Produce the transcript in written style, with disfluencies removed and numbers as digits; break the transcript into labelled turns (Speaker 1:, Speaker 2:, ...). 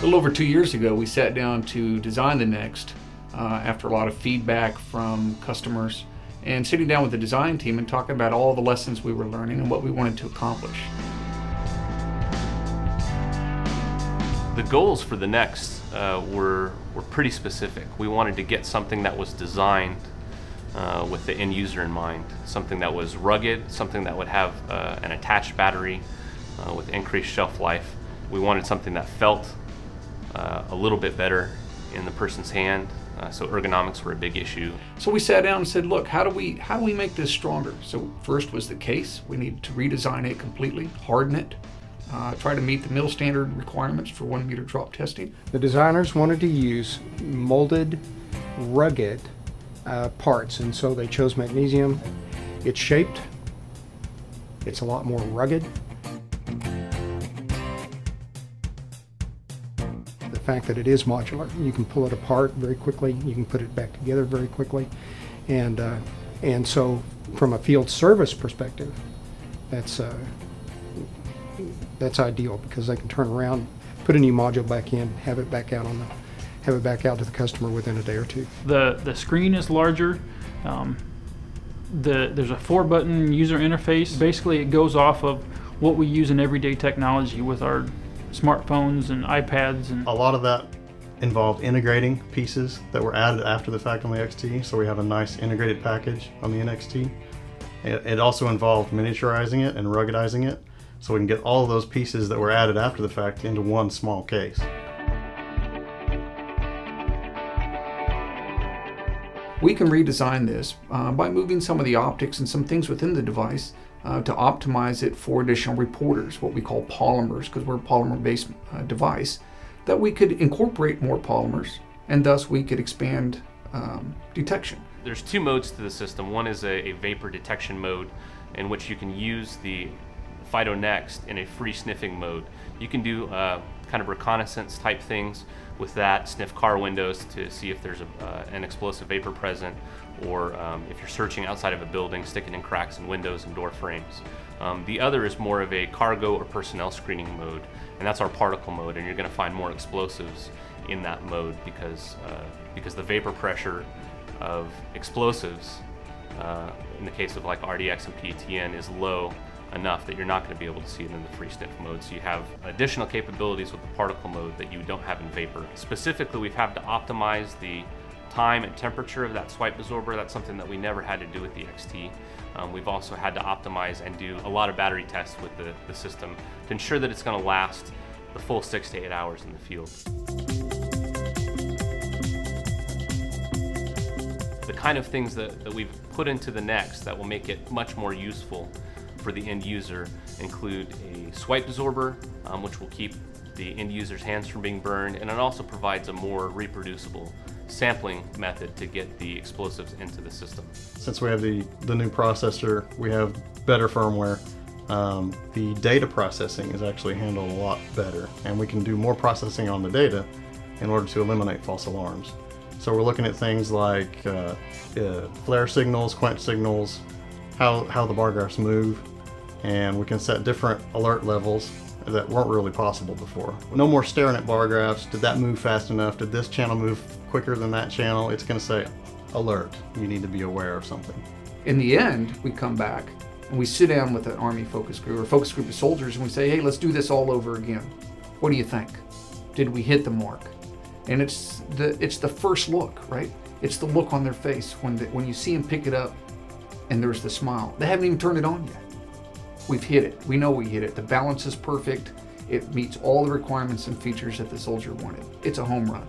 Speaker 1: little over 2 years ago, we sat down to design the NXT after a lot of feedback from customers, and sitting down with the design team and talking about all the lessons we were learning and what we wanted to accomplish.
Speaker 2: The goals for the NXT were pretty specific. We wanted to get something that was designed with the end user in mind, something that was rugged, something that would have an attached battery with increased shelf life. We wanted something that felt a little bit better in the person's hand, so ergonomics were a big issue.
Speaker 1: So we sat down and said, look, how do we make this stronger? So first was the case. We needed to redesign it completely, harden it, try to meet the mill standard requirements for 1 meter drop testing.
Speaker 3: The designers wanted to use molded, rugged parts, and so they chose magnesium. It's shaped, it's a lot more rugged. The fact that it is modular, you can pull it apart very quickly, you can put it back together very quickly, and so from a field service perspective, that's ideal, because they can turn around, put a new module back in, have it back out to the customer within a day or two.
Speaker 4: The screen is larger. There's a 4-button user interface. Basically, it goes off of what we use in everyday technology with our smartphones and iPads. And
Speaker 5: a lot of that involved integrating pieces that were added after the fact on the XT, so we have a nice integrated package on the NXT. It also involved miniaturizing it and ruggedizing it, so we can get all of those pieces that were added after the fact into one small case.
Speaker 1: We can redesign this by moving some of the optics and some things within the device to optimize it for additional reporters, what we call polymers, because we're a polymer-based device, that we could incorporate more polymers, and thus we could expand detection.
Speaker 2: There's 2 modes to the system. One is a vapor detection mode, in which you can use the Fido NXT in a free sniffing mode. You can do kind of reconnaissance type things with that, sniff car windows to see if there's an explosive vapor present, or if you're searching outside of a building, stick it in cracks in windows and door frames. The other is more of a cargo or personnel screening mode, and that's our particle mode, and you're going to find more explosives in that mode because the vapor pressure of explosives, in the case of like RDX and PTN, is low enough that you're not going to be able to see it in the free sniff mode. So you have additional capabilities with the particle mode that you don't have in vapor. Specifically, we've had to optimize the time and temperature of that swipe absorber. That's something that we never had to do with the XT. We've also had to optimize and do a lot of battery tests with the system to ensure that it's going to last the full 6 to 8 hours in the field. The kind of things that we've put into the NXT that will make it much more useful for the end user include a swipe absorber, which will keep the end user's hands from being burned, and it also provides a more reproducible sampling method to get the explosives into the system.
Speaker 5: Since we have the new processor, we have better firmware. The data processing is actually handled a lot better, and we can do more processing on the data in order to eliminate false alarms. So we're looking at things like flare signals, quench signals, how the bar graphs move, and we can set different alert levels that weren't really possible before. No more staring at bar graphs. Did that move fast enough? Did this channel move quicker than that channel? It's going to say, alert, you need to be aware of something.
Speaker 1: In the end, we come back and we sit down with an Army focus group or focus group of soldiers, and we say, hey, let's do this all over again. What do you think? Did we hit the mark? And it's the first look, right? It's the look on their face when you see them pick it up and there's the smile. They haven't even turned it on yet. We've hit it. We know we hit it. The balance is perfect. It meets all the requirements and features that the soldier wanted. It's a home run.